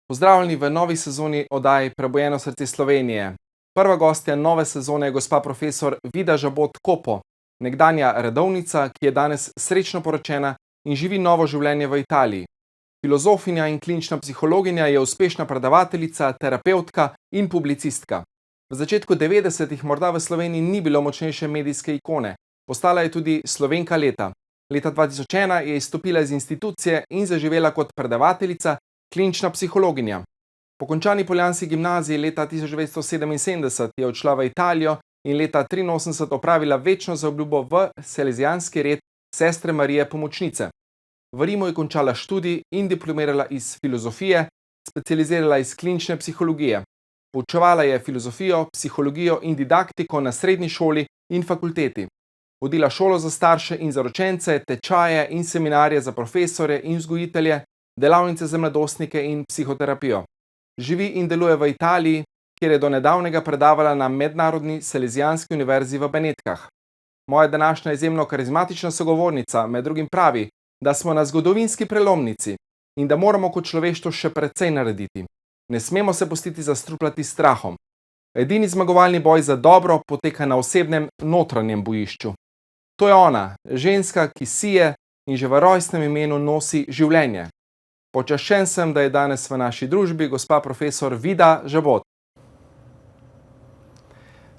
Pozdravljeni v novi sezoni oddaje Prebujeno srce Slovenije. Prva gostja nove sezone je gospa profesor Vida Žabot Kopo, nekdanja redovnica, ki je danes srečno poročena in živi novo življenje v Italiji. Filozofinja in klinična psihologinja je uspešna predavateljica, terapevtka in publicistka. V začetku 90-ih morda v Sloveniji ni bilo močnejše medijske ikone. Postala je tudi Slovenka leta. Leta 2001 je izstopila iz institucije in zaživela kot predavateljica, klinična psihologinja. Po končani poljanski gimnaziji leta 1977 je odšla v Italijo in leta 1983 opravila večno zaobljubo v salezijanski red Sestre Marije Pomočnice. V Rimu je končala študij in diplomirala iz filozofije, specializirala iz klinične psihologije. Poučevala je filozofijo, psihologijo in didaktiko na srednji šoli in fakulteti. Vodila šolo za starše in zaročence, tečaje in seminarje za profesorje in vzgojitelje, delavnice za mladostnike in psihoterapijo. Živi in deluje v Italiji, kjer je do nedavnega predavala na Mednarodni salezijanski univerzi v Benetkah. Moja današnja izjemno karizmatična sogovornica med drugim pravi, da smo na zgodovinski prelomnici in da moramo kot človeštvo še precej narediti. Ne smemo se pustiti zastrupljati s strahom. Edini zmagovalni boj za dobro poteka na osebnem notranjem bojišču. To je ona, ženska, ki sije in že v rojstnem imenu nosi življenje. Počaščen sem, da je danes v naši družbi gospa profesor Vida Žabot.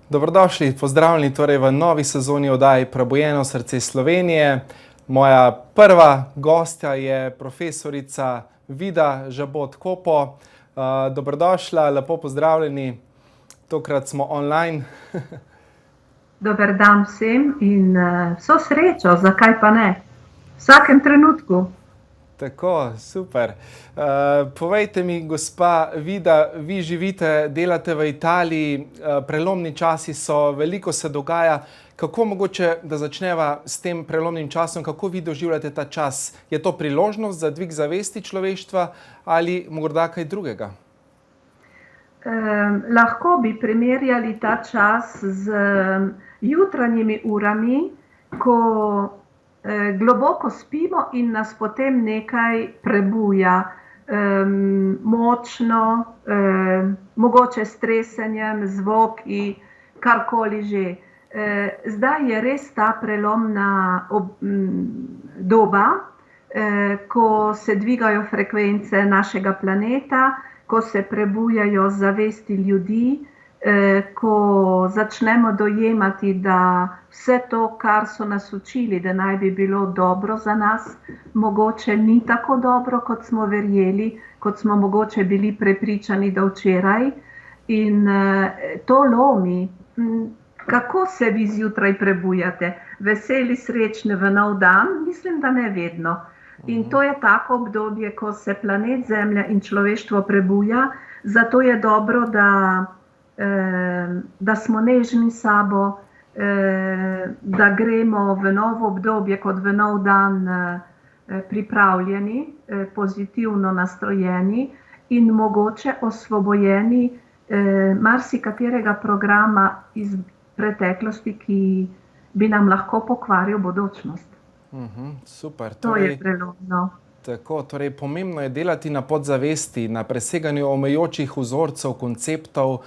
Dobrodošli, pozdravljeni torej v novi sezoni oddaje Prebujeno srce Slovenije. Moja prva gostja je profesorica Vida Žabot Kopo. Dobrodošla, lepo pozdravljeni. Tokrat smo online. Dober dan vsem in vso srečo, zakaj pa ne? V vsakem trenutku. Tako, super. Povejte mi, gospa Vida, vi živite, delate v Italiji, prelomni časi so, veliko se dogaja. Kako mogoče, da začneva s tem prelomnim časom, kako vi doživljate ta čas? Je to priložnost za dvig zavesti človeštva ali morda kaj drugega? Lahko bi primerjali ta čas z jutranjimi urami, ko globoko spimo in nas potem nekaj prebuja, močno, mogoče s tresenjem, zvoki, karkoli že. Zdaj je res ta prelomna doba, ko se dvigajo frekvence našega planeta, ko se prebujajo zavesti ljudi, ko začnemo dojemati, da vse to, kar so nas učili, da naj bi bilo dobro za nas, mogoče ni tako dobro, kot smo verjeli, kot smo mogoče bili prepričani do včeraj. In to lomi. Kako se vi zjutraj prebujate? Veseli, srečni v nov dan? Mislim, da ne vedno. In to je tako obdobje, ko se planet Zemlja in človeštvo prebuja, zato je dobro, da smo nežni s sabo, da gremo v novo obdobje kot v nov dan pripravljeni, pozitivno nastrojeni in mogoče osvobojeni marsikaterega programa iz preteklosti, ki bi nam lahko pokvaril bodočnost. Super. To je prelomno. Tako, torej pomembno je delati na podzavesti, na preseganju omejujočih vzorcev, konceptov,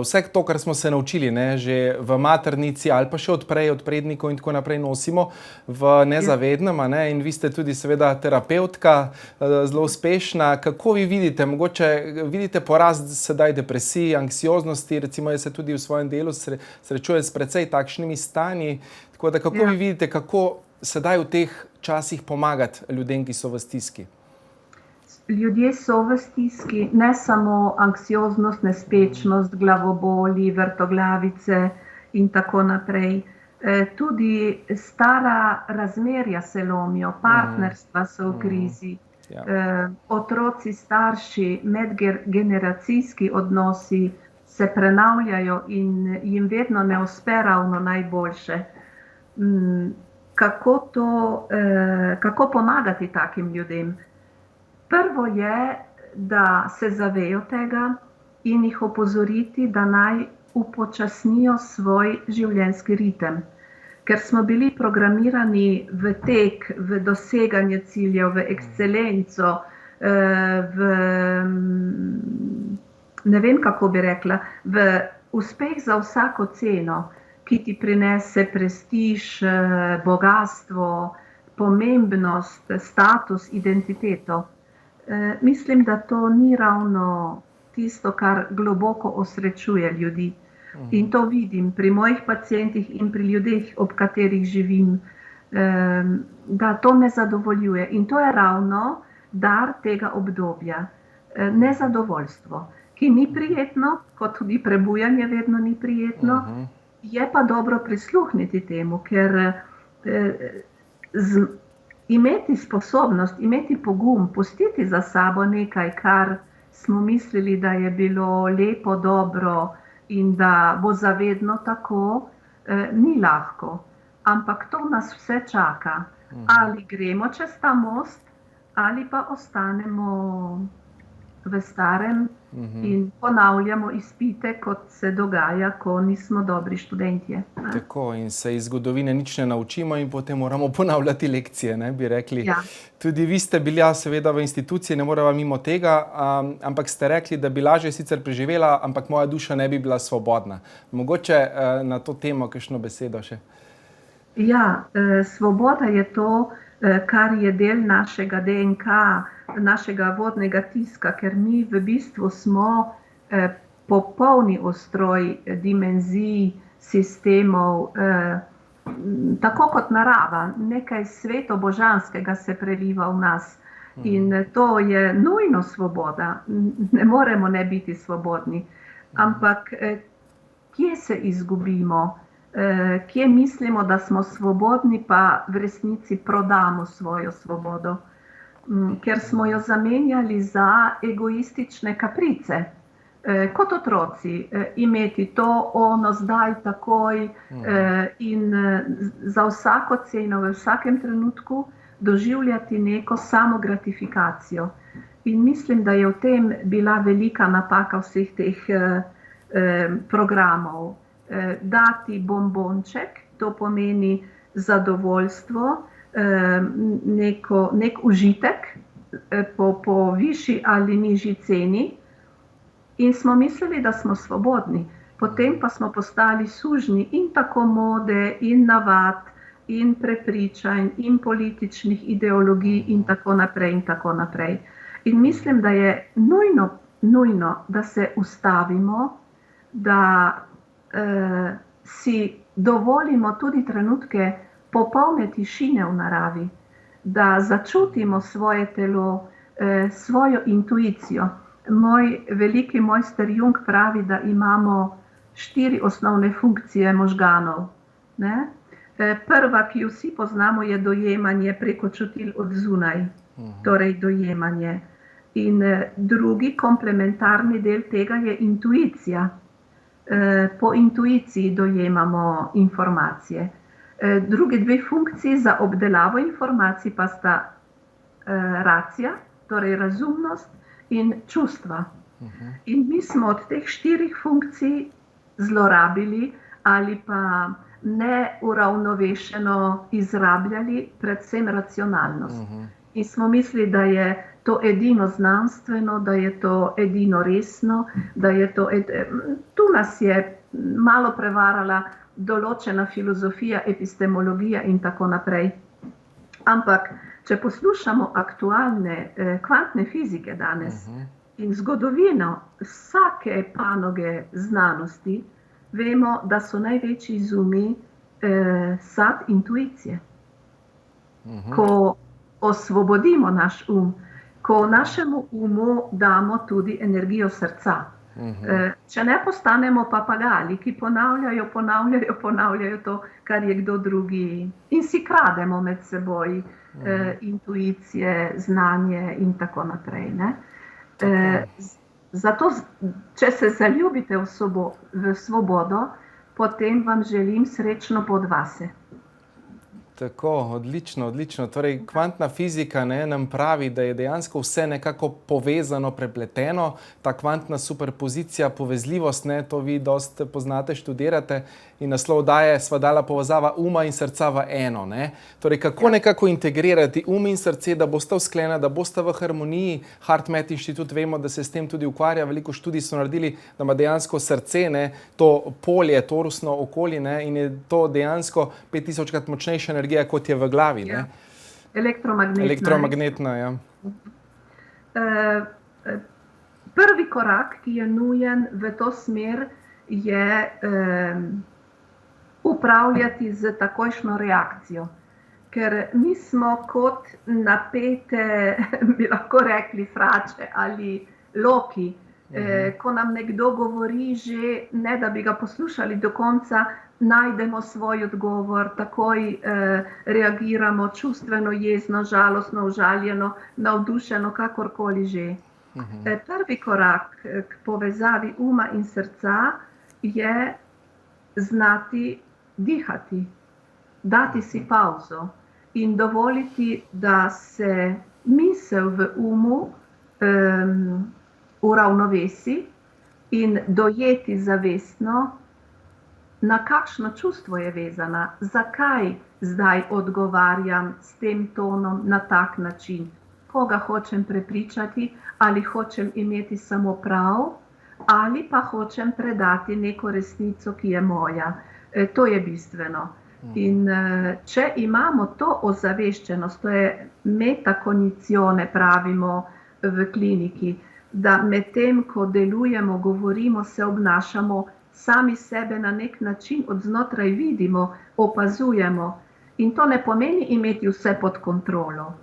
vse to, kar smo se naučili, že v maternici ali pa še od prednikov in tako naprej nosimo v nezavednem, in vi ste tudi seveda terapevtka, zelo uspešna. Kako vi vidite, mogoče vidite porast sedaj depresiji, anksioznosti, recimo jaz se tudi v svojem delu srečujem s precej takšnimi stanji, tako da kako vi vidite, kako sedaj v teh časih pomagati ljudem, ki so v stiski? Ljudje so v stiski, ne samo anksioznost, nespečnost, glavoboli, vrtoglavice in tako naprej. Tudi stara razmerja se lomijo, partnerstva so v krizi, otroci, starši, medgeneracijski odnosi se prenavljajo in jim vedno ne uspe ravno najboljše. Kako pomagati takim ljudem? Prvo je, da se zavejo tega in jih opozoriti, da naj upočasnijo svoj življenjski ritem. Ker smo bili programirani v tek, v doseganje ciljev, v ekscelenco, v ne vem, kako bi rekla, v uspeh za vsako ceno, ki ti prinese prestiž, bogastvo, pomembnost, status, identiteto. Mislim, da to ni ravno tisto, kar globoko osrečuje ljudi. In to vidim pri mojih pacientih in pri ljudeh, ob katerih živim, da to ne zadovoljuje. In to je ravno dar tega obdobja. Nezadovoljstvo, ki ni prijetno, kot tudi prebujanje vedno ni prijetno, je pa dobro prisluhniti temu, ker imeti sposobnost, imeti pogum, pustiti za sabo nekaj, kar smo mislili, da je bilo lepo, dobro in da bo zavedno tako, ni lahko. Ampak to nas vse čaka. Ali gremo čez ta most, ali pa ostanemo v starem in ponavljamo izpite, kot se dogaja, ko nismo dobri študentje. Tako, in se iz zgodovine nič ne naučimo in potem moramo ponavljati lekcije, ne, bi rekli. Ja. Tudi vi ste bili seveda v instituciji, ne moreva mimo tega, ampak ste rekli, da bi lažje sicer preživela, ampak moja duša ne bi bila svobodna. Mogoče na to temo kakšno besedo še? Ja, svoboda je to, kar je del našega DNK, našega vodnega tiska, ker mi v bistvu smo popolni ustroj dimenzij, sistemov, tako kot narava, nekaj sveto-božanskega se preliva v nas. In to je nujno svoboda, ne moremo ne biti svobodni. Ampak kje se izgubimo? Kje mislimo, da smo svobodni, pa v resnici prodamo svojo svobodo, ker smo jo zamenjali za egoistične kaprice. Kot otroci, imeti to, ono, zdaj, takoj in za vsako ceno, v vsakem trenutku doživljati neko samogratifikacijo. In mislim, da je v tem bila velika napaka vseh teh programov. Dati bombonček, to pomeni zadovoljstvo, nek užitek po višji ali nižji ceni in smo mislili, da smo svobodni. Potem pa smo postali sužnji in tako mode, in navad, in prepričanj, in političnih ideologij in tako naprej in tako naprej. In mislim, da je nujno, da se ustavimo, da si dovolimo tudi trenutke popolne tišine v naravi, da začutimo svoje telo, svojo intuicijo. Moj veliki mojster Jung pravi, da imamo 4 osnovne funkcije možganov. Ne? Prva, ki jo vsi poznamo, je dojemanje preko čutil od zunaj, torej dojemanje. In drugi komplementarni del tega je intuicija. Po intuiciji dojemamo informacije. Druge 2 funkcije za obdelavo informacij pa sta racija, torej razumnost in čustva. In mi smo od teh 4 funkcij zlorabili ali pa neuravnovešeno izrabljali predvsem racionalnost. In smo mislili, da je to edino znanstveno, da je to edino resno, da je to tu nas je malo prevarala določena filozofija, epistemologija in tako naprej. Ampak, če poslušamo aktualne kvantne fizike danes in zgodovino vsake panoge znanosti, vemo, da so največji izumi sad intuicije. Ko osvobodimo naš ko našemu umu damo tudi energijo srca. Če ne postanemo papagali, ki ponavljajo to, kar je kdo drugi, in si krademo med seboj intuicije, znanje in tako naprej. Ne? Zato, če se zaljubite v svobodo, potem vam želim srečno pot vase. Tako, odlično, odlično. Torej, kvantna fizika nam pravi, da je dejansko vse nekako povezano, prepleteno. Ta kvantna superpozicija, povezljivost, to vi dosti poznate, študirate, in naslov daje sva dala povezava uma in srca v eno. Torej, kako nekako integrirati in srce, da bosta usklena, da bosta v harmoniji. HeartMath inštitut, vemo, da se s tem tudi ukvarja, veliko študij so naredili, da ima dejansko srce, to polje, torusno okolje, in je to dejansko 5000-krat močnejša energija, kot je v glavi. Ja. Elektromagnetna. Elektromagnetna, ja. Prvi korak, ki je nujen v to smer, je upravljati z takojšnjo reakcijo. Ker mi smo kot napete, bi lahko rekli, frače ali loki. Ko nam nekdo govori, že ne da bi ga poslušali do konca, najdemo svoj odgovor, takoj reagiramo čustveno, jezno, žalostno, užaljeno, navdušeno, kakorkoli že. Prvi korak k povezavi uma in srca je znati dihati, dati si pauzo in dovoliti, da se misel v umu uravnovesi in dojeti zavestno, na kakšno čustvo je vezana, zakaj zdaj odgovarjam s tem tonom na tak način, koga hočem prepričati, ali hočem imeti samo prav, ali pa hočem predati neko resnico, ki je moja. To je bistveno. In če imamo to ozaveščenost, to je metakognizione, pravimo v kliniki, da med tem, ko delujemo, govorimo, se obnašamo, sami sebe na nek način od znotraj vidimo, opazujemo. In to ne pomeni imeti vse pod kontrolo.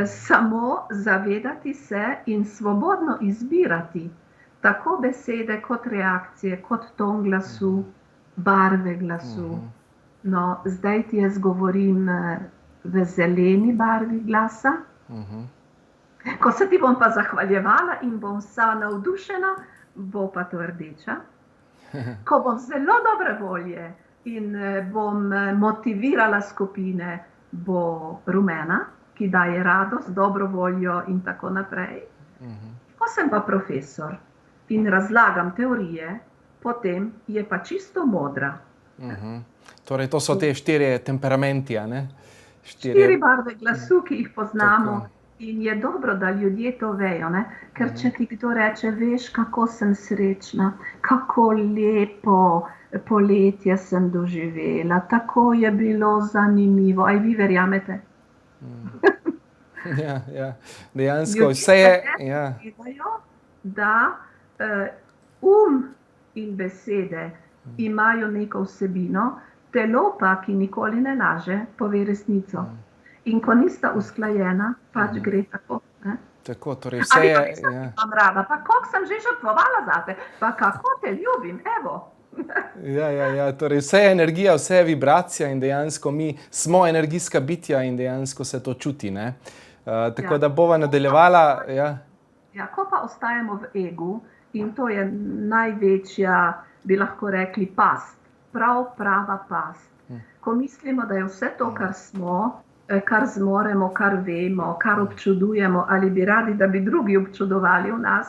Samo zavedati se in svobodno izbirati tako besede kot reakcije, kot ton glasu, barve glasu. No, zdaj ti jaz govorim v zeleni barvi glasa. Ko se ti bom pa zahvaljevala in bom vsa navdušena, bo pa to rdeča. Ko bom zelo dobre volje in bom motivirala skupine, bo rumena, ki daje radost, dobro voljo in tako naprej. Ko sem pa profesor in razlagam teorije, potem je pa čisto modra. Torej, to so te 4 temperamenti, ne? 4 barve glasu, ki jih poznamo. Tako. In je dobro, da ljudje to vejo, ker če ti kdo reče, veš, kako sem srečna, kako lepo poletje sem doživela, tako je bilo zanimivo. Aj vi verjamete? Ja, dejansko vse je. Vejo, da in besede imajo neko vsebino, telo pa, ki nikoli ne laže, pove resnico. In ko nista usklajena, pač gre tako. Tako, torej vse je. Ali pa nisem rada, pa koliko sem že žrtvovala zate, pa kako te ljubim, evo. Ja, torej vse je energija, vse je vibracija in dejansko mi smo energijska bitja in dejansko se to čuti, Tako da bova nadaljevala. Ja, ko pa ostajamo v egu, in to je največja, bi lahko rekli, past, prava past. Ko mislimo, da je vse to, kar smo, kar zmoremo, kar vemo, kar občudujemo, ali bi radi, da bi drugi občudovali v nas,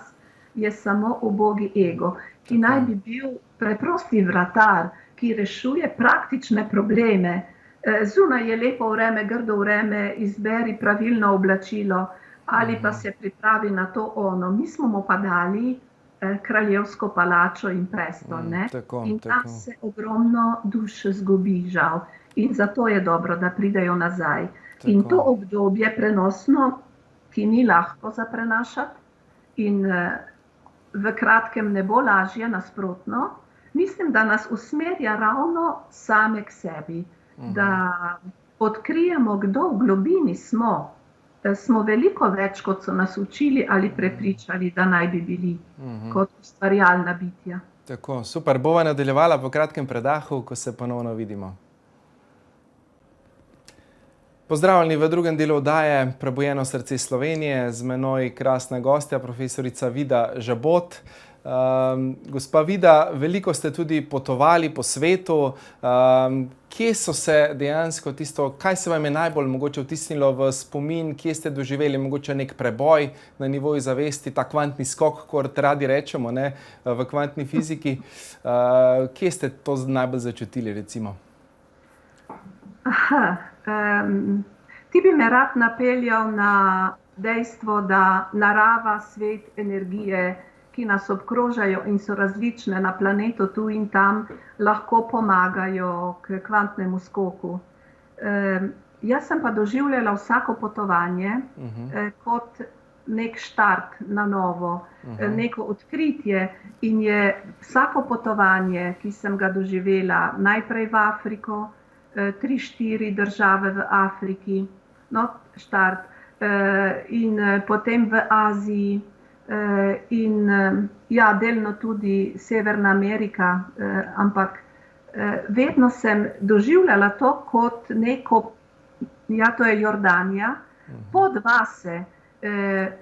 je samo ubogi ego, ki naj bi bil preprosti vratar, ki rešuje praktične probleme. Zunaj je lepo vreme, grdo vreme, izberi pravilno oblačilo ali pa se pripravi na to ono. Mi smo mu pa dali kraljevsko palačo in prestol, in tam se ogromno duš zgubi, žal. In zato je dobro, da pridejo nazaj. In to obdobje prenosno, ki ni lahko za prenašati in v kratkem ne bo lažje, nasprotno, mislim, da nas usmerja ravno same k sebi, da odkrijemo, kdo v globini smo. Smo veliko več, kot so nas učili ali prepričali, da naj bi bili kot ustvarjalna bitja. Tako, super. Bova nadaljevala po kratkem predahu, ko se ponovno vidimo. Pozdravljeni v drugem delu oddaje Prebujeno srce Slovenije. Z menoj krasna gostja, profesorica Vida Žabot. Gospa Vida, veliko ste tudi potovali po svetu. kje so se dejansko kaj se vam je najbolj mogoče vtisnilo v spomin, kje ste doživeli mogoče nek preboj na nivoju zavesti, ta kvantni skok, kot radi rečemo, ne, v kvantni fiziki. Kje ste to najbolj začutili, recimo? Ti bi me rad napeljal na dejstvo, da narava, svet, energije, ki nas obkrožajo in so različne na planetu tu in tam, lahko pomagajo k kvantnemu skoku. Jaz sem pa doživljala vsako potovanje kot nek štart na novo, neko odkritje in je vsako potovanje, ki sem ga doživela, najprej v Afriko, 3-4 države v Afriki, štart, in potem v Aziji, in delno tudi Severna Amerika, ampak vedno sem doživljala to kot neko, to je Jordanija, pod vase.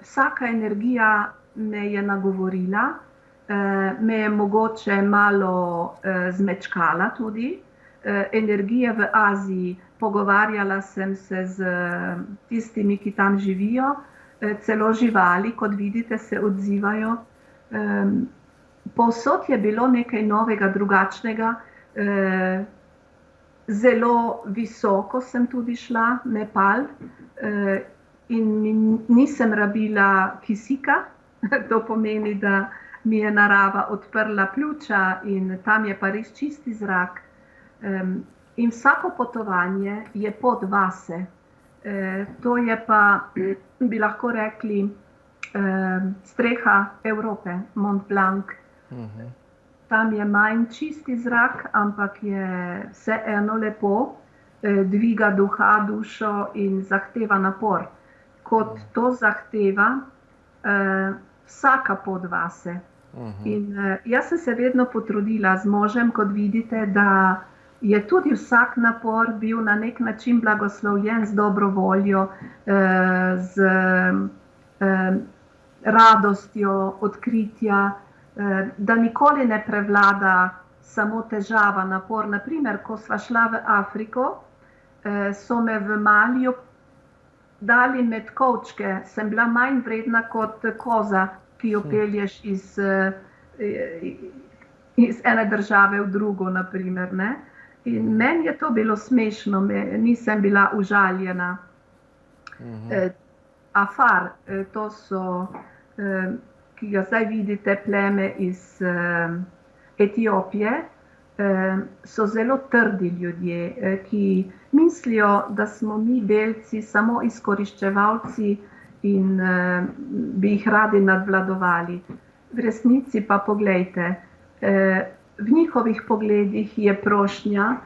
Vsaka energija me je nagovorila, me je mogoče malo zmečkala tudi, energije v Aziji, pogovarjala sem se z tistimi, ki tam živijo, celo živali, kot vidite, se odzivajo. Povsod je bilo nekaj novega, drugačnega. Zelo visoko sem tudi šla, Nepal, in nisem rabila kisika. To pomeni, da mi je narava odprla pljuča in tam je pa res čisti zrak. In vsako potovanje je pod vase. To je pa, bi lahko rekli, streha Evrope, Mont Blanc. Tam je manj čisti zrak, ampak je vseeno lepo, dviga duha, dušo in zahteva napor. Kot to zahteva vsaka pod vase. In jaz sem se vedno potrudila z možem, kot vidite, da je tudi vsak napor bil na nek način blagoslovljen z dobro voljo, z radostjo odkritja, da nikoli ne prevlada samo težava, napor. Naprimer, ko sva šla v Afriko, so me v Maliju dali med kovčke. Sem bila manj vredna kot koza, ki jo pelješ iz ene države v drugo, naprimer, ne? In meni je to bilo smešno, nisem bila užaljena. Afar, to so, ki ga zdaj vidite, pleme iz Etiopije, so zelo trdi ljudje, ki mislijo, da smo mi belci samo izkoriščevalci in bi jih radi nadvladovali. V resnici pa poglejte, v njihovih pogledih je prošnja,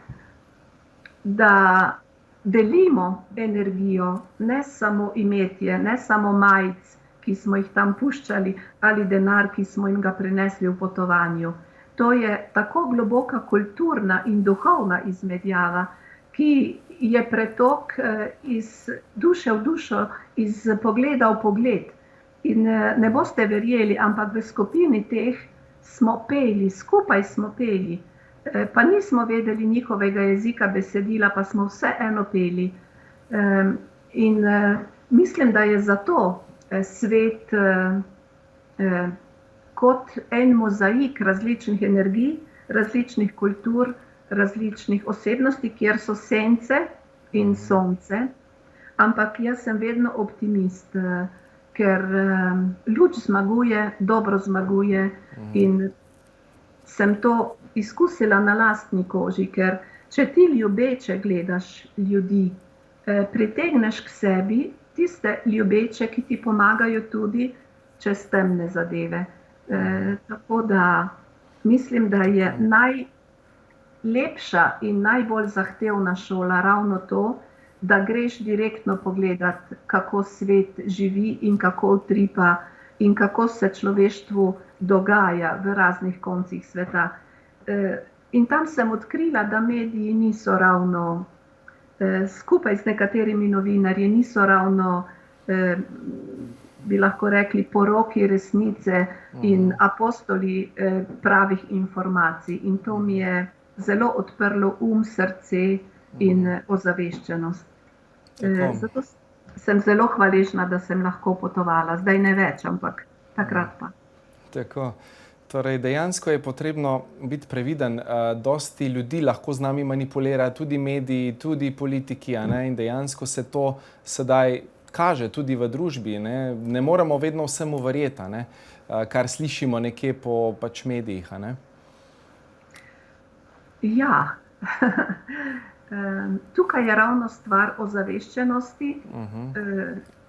da delimo energijo, ne samo imetje, ne samo majic, ki smo jih tam puščali, ali denar, ki smo jim ga prinesli v potovanju. To je tako globoka kulturna in duhovna izmenjava, ki je pretok iz duše v dušo, iz pogleda v pogled. In ne boste verjeli, ampak v skupini teh smo peli, skupaj smo peli, pa nismo vedeli njihovega jezika, besedila, pa smo vseeno peli. In mislim, da je zato svet kot en mozaik različnih energij, različnih kultur, različnih osebnosti, kjer so sence in sonce. Ampak jaz sem vedno optimist, ker luč zmaguje, dobro zmaguje in sem to izkusila na lastni koži, ker če ti ljubeče gledaš ljudi, pritegneš k sebi tiste ljubeče, ki ti pomagajo tudi čez temne zadeve. Tako da mislim, da je najlepša in najbolj zahtevna šola ravno to, da greš direktno pogledati, kako svet živi in kako utripa in kako se človeštvu dogaja v raznih koncih sveta. In tam sem odkrila, da mediji niso ravno, skupaj s nekaterimi novinarji, niso ravno, bi lahko rekli, poroki resnice in apostoli pravih informacij. In to mi je zelo odprlo srce in ozaveščenost. Zato sem zelo hvaležna, da sem lahko potovala. Zdaj ne več, ampak takrat pa. Tako. Torej, dejansko je potrebno biti previden. Dosti ljudi lahko z nami manipulira, tudi mediji, tudi politiki, in dejansko se to sedaj kaže tudi v družbi. Ne moremo vedno vsemu verjeti, kar slišimo nekje po medijih. Ja, tukaj je ravno stvar ozaveščenosti,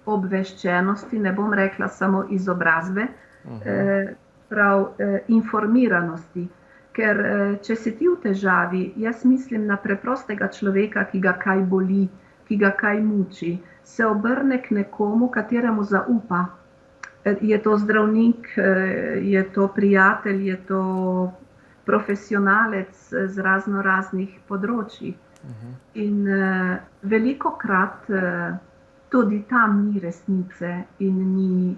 obveščenosti, ne bom rekla samo izobrazbe, informiranosti. Ker če si ti v težavi, jaz mislim na preprostega človeka, ki ga kaj boli, ki ga kaj muči, se obrne k nekomu, kateremu zaupa. Je to zdravnik, je to prijatelj, je to profesionalec z raznih področji. In velikokrat tudi tam ni resnice in ni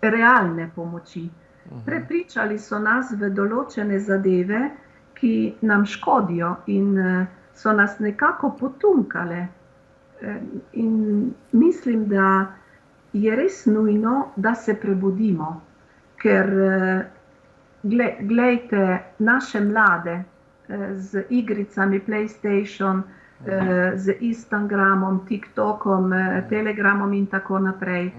realne pomoči. Prepričali so nas v določene zadeve, ki nam škodijo in so nas nekako potunkale. In mislim, da je res nujno, da se prebudimo, ker glejte naše mlade z igricami PlayStation, z Instagramom, TikTokom, Telegramom in tako naprej.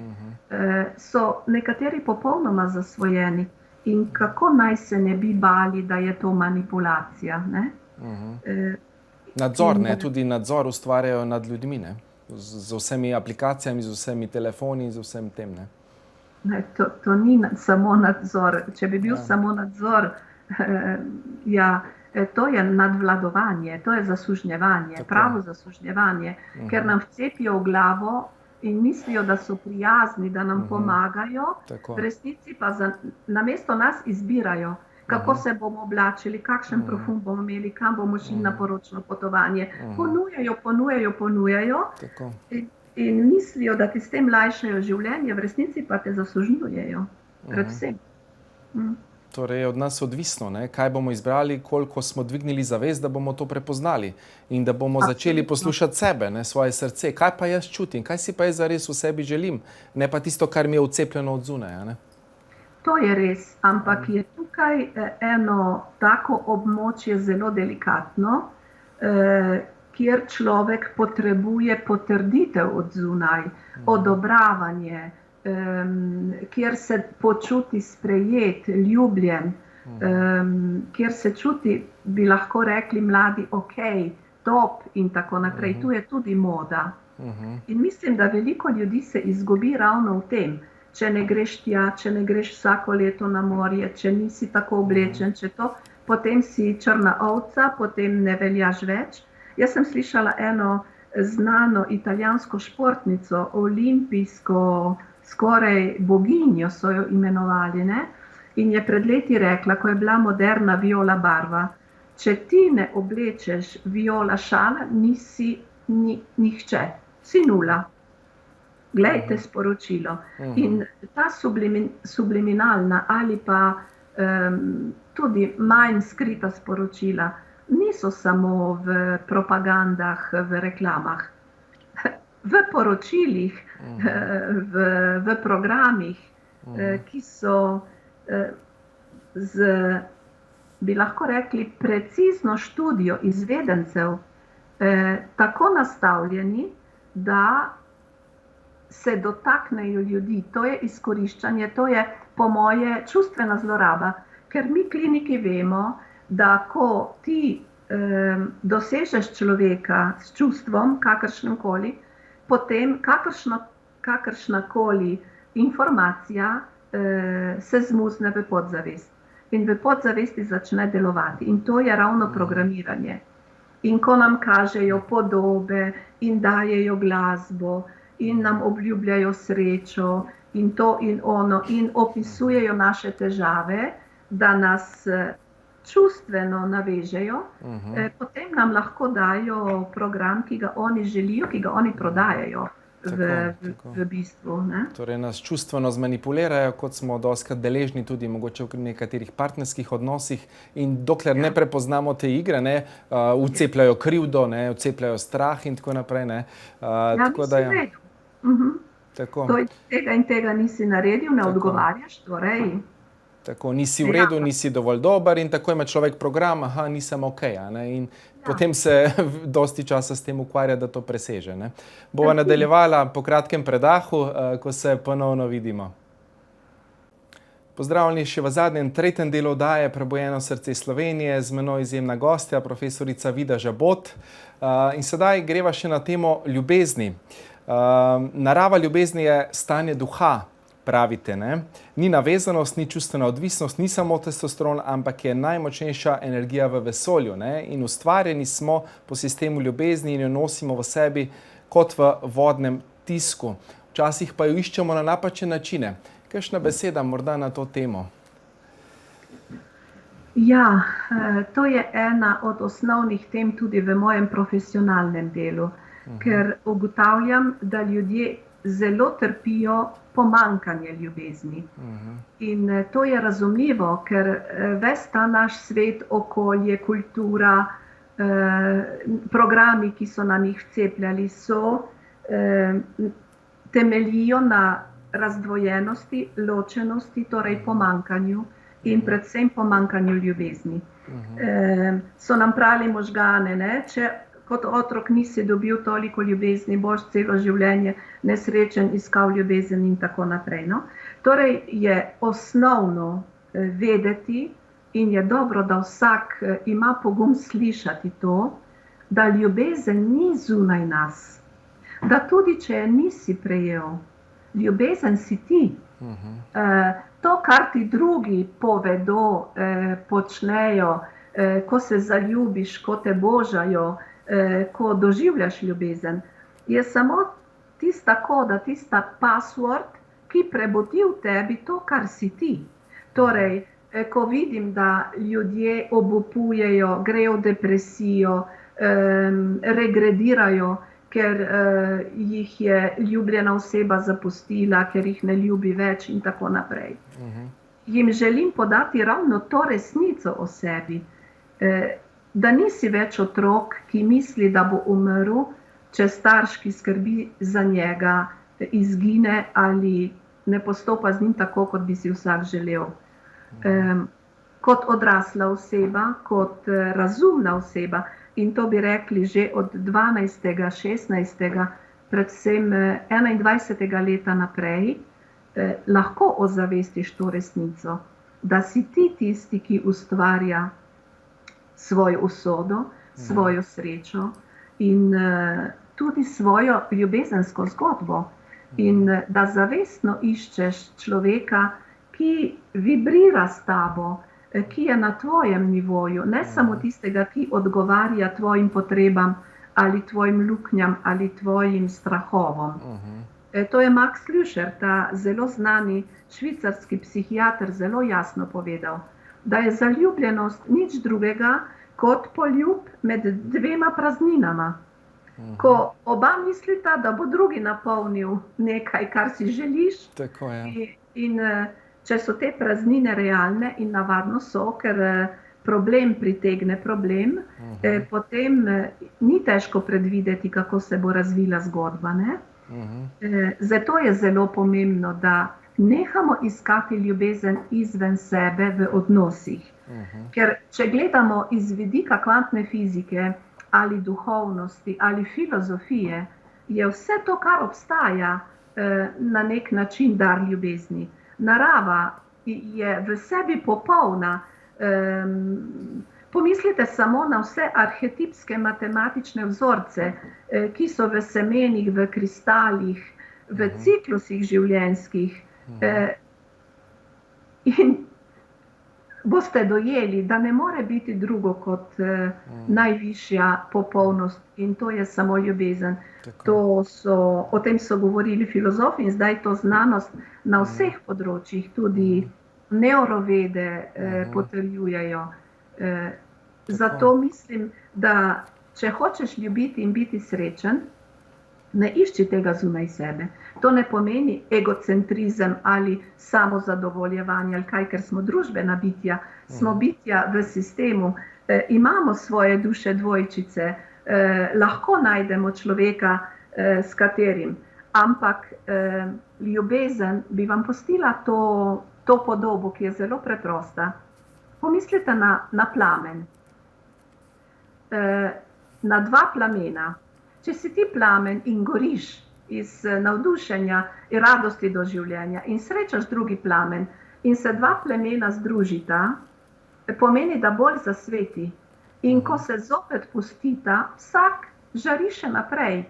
So nekateri popolnoma zasvojeni in kako naj se ne bi bali, da je to manipulacija. Nadzor, tudi nadzor ustvarjajo nad ljudmi, z vsemi aplikacijami, z vsemi telefoni, z vsem tem. To ni samo nadzor. Če bi bil samo nadzor, to je nadvladovanje, to je zasužnjevanje, pravo zasužnjevanje, ker nam vcepijo v glavo in mislijo, da so prijazni, da nam pomagajo, v resnici pa namesto nas izbirajo, kako se bomo oblačili, kakšen parfum bomo imeli, kam bomo šli na poročno potovanje. Ponujajo in mislijo, da ti s tem lajšajo življenje, v resnici pa te zasužnjujejo. Predvsem. Torej je od nas odvisno, kaj bomo izbrali, koliko smo dvignili zavest, da bomo to prepoznali in da bomo začeli poslušati sebe, svoje srce. Kaj pa jaz čutim, kaj si pa jaz zares v sebi želim, ne pa tisto, kar mi je vcepljeno od zunaj. To je res, ampak je tukaj eno tako območje zelo delikatno, kjer človek potrebuje potrditev od zunaj, odobravanje, kjer se počuti sprejet, ljubljen, kjer se čuti, bi lahko rekli mladi, ok, top in tako naprej. Tu je tudi moda. In mislim, da veliko ljudi se izgubi ravno v tem. Če ne greš tja, če ne greš vsako leto na morje, če nisi tako oblečen, potem si črna ovca, potem ne veljaš več. Jaz sem slišala eno znano italijansko športnico, olimpijsko, skoraj boginjo so jo imenovali, in je pred leti rekla, ko je bila moderna viola barva, če ti ne oblečeš viola šala, nisi nihče, si nula. Glejte sporočilo. In ta subliminalna ali pa tudi manj skrita sporočila niso samo v propagandah, v reklamah. V poročilih, v programih, ki so bi lahko rekli, precizno študijo izvedencev tako nastavljeni, da se dotaknejo ljudi. To je izkoriščanje, to je po moje čustvena zloraba, ker mi kliniki vemo, da ko ti dosežeš človeka s čustvom, kakršnemkoli, potem kakršnakoli informacija se zmuzne v podzavest. In v podzavesti začne delovati. In to je ravno programiranje. In ko nam kažejo podobe in dajejo glasbo in nam obljubljajo srečo in to in ono in opisujejo naše težave, da nas čustveno navežejo, potem nam lahko dajo program, ki ga oni želijo, ki ga oni prodajajo. v bistvu. Ne? Torej nas čustveno zmanipulirajo, kot smo dostikrat deležni tudi mogoče v nekaterih partnerskih odnosih, in dokler ne prepoznamo te igre, vcepljajo krivdo, vcepljajo strah in tako naprej. Tako da nisi v redu. Tako. Tega in tega nisi naredil, ne odgovarjaš, torej. Tako, nisi v redu, nisi dovolj dober in tako ima človek program, nisem okej. In potem se dosti časa s tem ukvarja, da to preseže. Bova nadaljevala po kratkem predahu, ko se ponovno vidimo. Pozdravljeni še v zadnjem, tretjem delu oddaje Prebujeno srce Slovenije, z menoj izjemna gostja, profesorica Vida Žabot. In sedaj greva še na temo ljubezni. Narava ljubezni je stanje duha, pravite, ne? Ni navezanost, ni čustvena odvisnost, ni samo testosteron, ampak je najmočnejša energija v vesolju. In ustvarjeni smo po sistemu ljubezni in jo nosimo v sebi kot v vodnem tisku. Včasih pa jo iščemo na napačne načine. Kakšna beseda morda na to temo? Ja, to je ena od osnovnih tem tudi v mojem profesionalnem delu, ker ugotavljam, da ljudje zelo trpijo pomanjkanje ljubezni. In to je razumljivo, ker ves ta naš svet, okolje, kultura, programi, ki so nam jih vcepljali, temeljijo na razdvojenosti, ločenosti, torej pomanjkanju in predvsem pomanjkanju ljubezni. So nam prali možgane, če kot otrok nisi dobil toliko ljubezni, boš celo življenje nesrečen, iskal ljubezen in tako naprej. Torej je osnovno vedeti in je dobro, da vsak ima pogum slišati to, da ljubezen ni zunaj nas. Da tudi, če je nisi prejel, ljubezen si ti. To, kar ti drugi povedo, počnejo, ko se zaljubiš, ko te božajo, ko doživljaš ljubezen, je samo tista koda, tista password, ki prebudi v tebi to, kar si ti. Torej, ko vidim, da ljudje obupujejo, grejo v depresijo, regredirajo, ker jih je ljubljena oseba zapustila, ker jih ne ljubi več in tako naprej. Jim želim podati ravno to resnico o sebi, da nisi več otrok, ki misli, da bo umrl, če starš, ki skrbi za njega, izgine ali ne postopa z njim tako, kot bi si vsak želel. Kot odrasla oseba, kot razumna oseba, in to bi rekli že od 12., 16., predvsem 21. leta naprej, lahko ozavestiš to resnico, da si ti tisti, ki ustvarja svojo usodo, svojo srečo in tudi svojo ljubezensko zgodbo. In da zavestno iščeš človeka, ki vibrira s tabo, ki je na tvojem nivoju, ne samo tistega, ki odgovarja tvojim potrebam ali tvojim luknjam ali tvojim strahovom. To je Max Lüscher, ta zelo znani švicarski psihiater, zelo jasno povedal, da je zaljubljenost nič drugega kot poljub med dvema prazninama. Ko oba mislita, da bo drugi napolnil nekaj, kar si želiš, tako je. In če so te praznine realne, in navadno so, ker problem pritegne problem, potem ni težko predvideti, kako se bo razvila zgodba. Zato je zelo pomembno, da nehamo iskati ljubezen izven sebe v odnosih. Ker če gledamo iz vidika kvantne fizike ali duhovnosti ali filozofije, je vse to, kar obstaja, na nek način dar ljubezni. Narava je v sebi popolna. Pomislite samo na vse arhetipske matematične vzorce, ki so v semenih, v kristalih, v ciklusih življenjskih. In boste dojeli, da ne more biti drugo kot najvišja popolnost, in to je samo ljubezen. O tem so govorili filozofi in zdaj to znanost na vseh področjih, tudi nevrovede potrjujejo. Zato mislim, da če hočeš ljubiti in biti srečen, Ne išči tega zunaj sebe. To ne pomeni egocentrizem ali samozadovoljevanje ali kaj, ker smo družbena bitja, smo bitja v sistemu, imamo svoje duše dvojčice, lahko najdemo človeka, s katerim, ampak ljubezen, bi vam pustila to podobo, ki je zelo preprosta. Pomislite na plamen, na dva plamena. Če si ti plamen in goriš iz navdušenja in radosti do življenja in srečaš drugi plamen in se dva plamena združita, pomeni, da bolj zasveti. In ko se zopet pustita, vsak žari še naprej,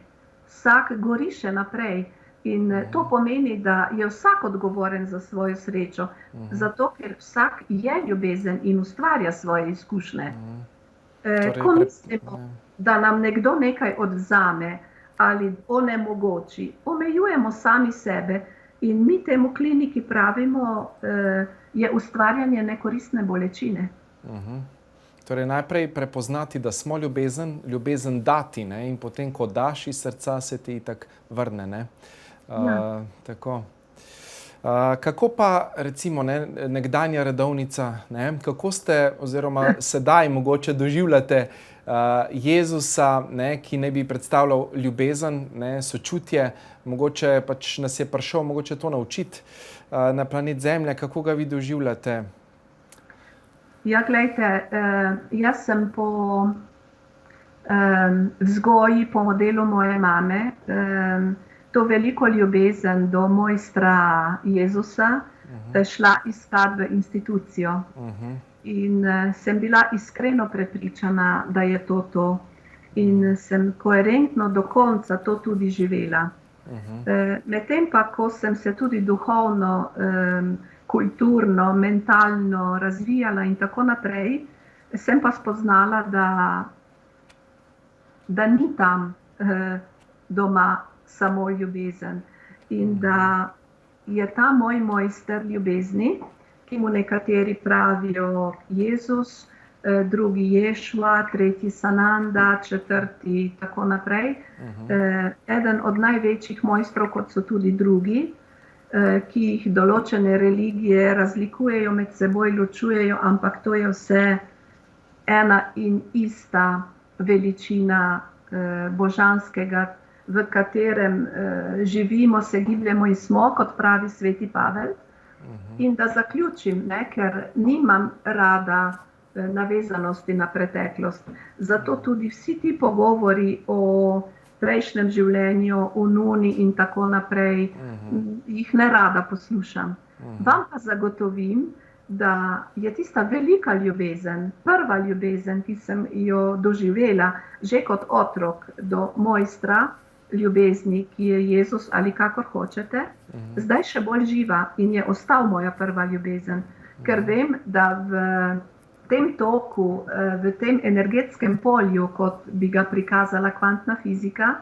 vsak gori še naprej. In to pomeni, da je vsak odgovoren za svojo srečo, zato ker vsak je ljubezen in ustvarja svoje izkušnje. Ko mislimo, da nam nekdo nekaj odvzame ali onemogoči, omejujemo sami sebe in mi temu kliniki pravimo, je ustvarjanje nekoristne bolečine. Torej najprej prepoznati, da smo ljubezen dati, ne? In potem, ko daš iz srca, se ti itak vrne, ne? Tako. Kako pa recimo nekdanja redovnica, ne? Kako ste oziroma sedaj mogoče doživljate Jezusa, ne, ki naj bi predstavljal ljubezen, ne, sočutje, mogoče pač nas je prišel mogoče to naučiti na planet Zemlja, kako ga vi doživljate? Ja, glejte, jaz sem po vzgoji, po modelu moje mame, to veliko ljubezen do mojstra Jezusa šla iskat v institucijo. In sem bila iskreno prepričana, da je to. In sem koherentno do konca to tudi živela. Medtem pa, ko sem se tudi duhovno, kulturno, mentalno razvijala in tako naprej, sem pa spoznala, da ni tam doma samo ljubezen. In da je ta moj mojster ljubezni, ki mu nekateri pravijo Jezus, drugi Ješua, tretji Sananda, četrti tako naprej. Eden od največjih mojstrov, kot so tudi drugi, ki jih določene religije razlikujejo med seboj, ločujejo, ampak to je vse ena in ista veličina božanskega, v katerem živimo, se gibljemo in smo, kot pravi sveti Pavel. In da zaključim, ne, ker nimam rada navezanosti na preteklost. Zato tudi vsi ti pogovori o prejšnjem življenju, o nuni in tako naprej, jih ne rada poslušam. Vam pa zagotovim, da je tista velika ljubezen, prva ljubezen, ki sem jo doživela že kot otrok do mojstra ljubezni, ki je Jezus ali kakor hočete, zdaj še bolj živa in je ostal moja prva ljubezen, ker vem, da v tem toku, v tem energetskem polju, kot bi ga prikazala kvantna fizika,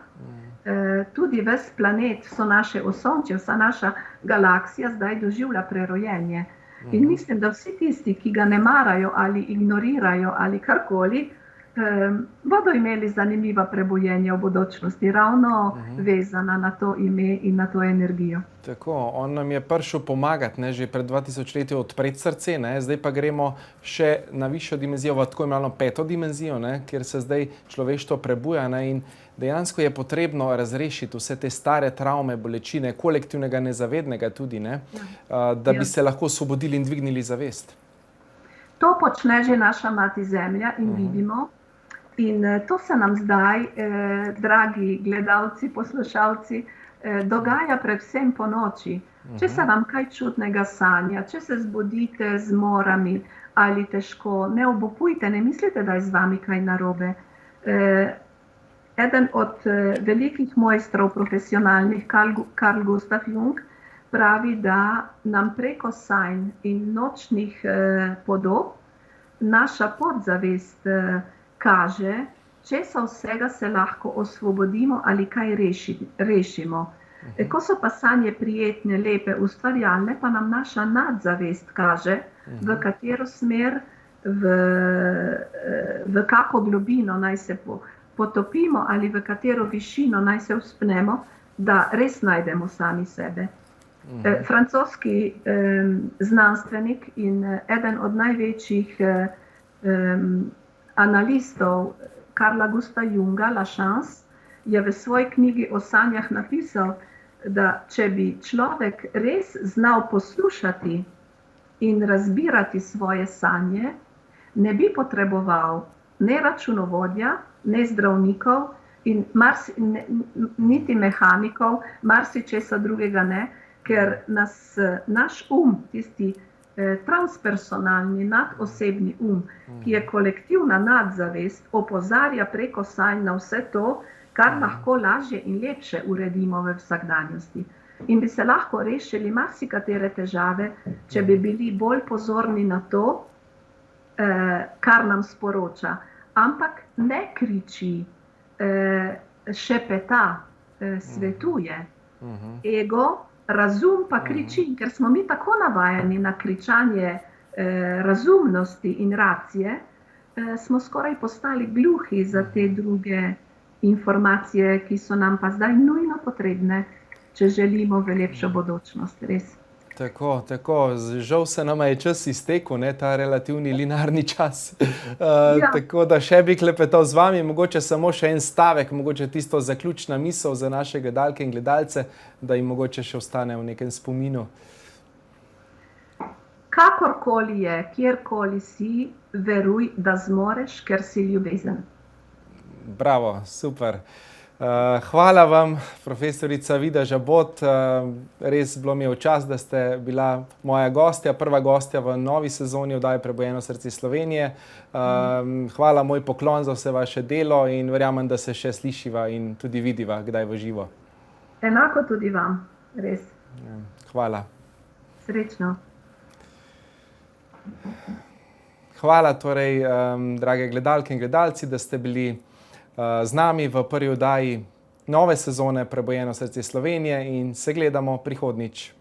tudi ves planet, vso naše osončje, vsa naša galaksija zdaj doživlja prerojenje. In mislim, da vsi tisti, ki ga ne marajo ali ignorirajo ali karkoli, bodo imeli zanimiva prebojenja v bodočnosti, ravno vezana na to ime in na to energijo. Tako, on nam je prišel pomagati, ne, že pred 2000 leti odpreti srce, ne, zdaj pa gremo še na višjo dimenzijo, v tako imenovano peto dimenzijo, ne, kjer se zdaj človeštvo prebuja, ne, in dejansko je potrebno razrešiti vse te stare travme, bolečine, kolektivnega nezavednega tudi, ne, da bi se lahko osvobodili in dvignili zavest. To počne že naša mati Zemlja in vidimo. In to se nam zdaj, dragi gledalci, poslušalci, dogaja predvsem po noči. Če se vam kaj čudnega sanja, če se zbudite z morami ali težko, ne obupujte, ne mislite, da je z vami kaj narobe. Eden od velikih mojstrov profesionalnih, Carl Gustav Jung, pravi, da nam preko sanj in nočnih podob naša podzavest kaže, česa vsega se lahko osvobodimo ali kaj rešimo. Ko so pa sanje prijetne, lepe, ustvarjalne, pa nam naša nadzavest kaže, v katero smer, v kako globino naj se potopimo ali v katero višino naj se vzpnemo, da res najdemo sami sebe. Francoski znanstvenik in eden od največjih analistov Carla Gusta Junga, La Chance, je v svoji knjigi o sanjah napisal, da če bi človek res znal poslušati in razbirati svoje sanje, ne bi potreboval ne računovodja, ne zdravnikov in niti mehanikov, marsičesa drugega ne, ker nas naš tisti transpersonalni, nadosebni ki je kolektivna nadzavest, opozarja preko sanj na vse to, kar lahko lažje in lepše uredimo v vsakdanjosti. In bi se lahko rešili marsikatere težave, če bi bili bolj pozorni na to, kar nam sporoča. Ampak ne kriči, šepeta, svetuje. Ego, razum pa kriči, ker smo mi tako navajeni na kričanje razumnosti in racije, smo skoraj postali gluhi za te druge informacije, ki so nam pa zdaj nujno potrebne, če želimo v lepšo bodočnost, res. Tako. Žal se nama je čas iztekel, ne, ta relativni linearni čas. Tako da še bi klepetal z vami, mogoče samo še en stavek, mogoče tisto zaključna misel za naše gledalke in gledalce, da jim mogoče še ostane v nekem spominu. Kakorkoli je, kjerkoli si, veruj, da zmoreš, ker si ljubezen. Bravo, super. Hvala vam, profesorica Vida Žabot. Res bilo mi je v čast, da ste bila moja gostja, prva gostja v novi sezoni oddaje Prebujeno srce Slovenije. Hvala, moj poklon za vse vaše delo in verjamem, da se še slišiva in tudi vidiva kdaj v živo. Enako tudi vam, res. Hvala. Srečno. Hvala torej, drage gledalke in gledalci, da ste bili z nami v prvi oddaji nove sezone Prebujeno srce Slovenije in se gledamo prihodnjič.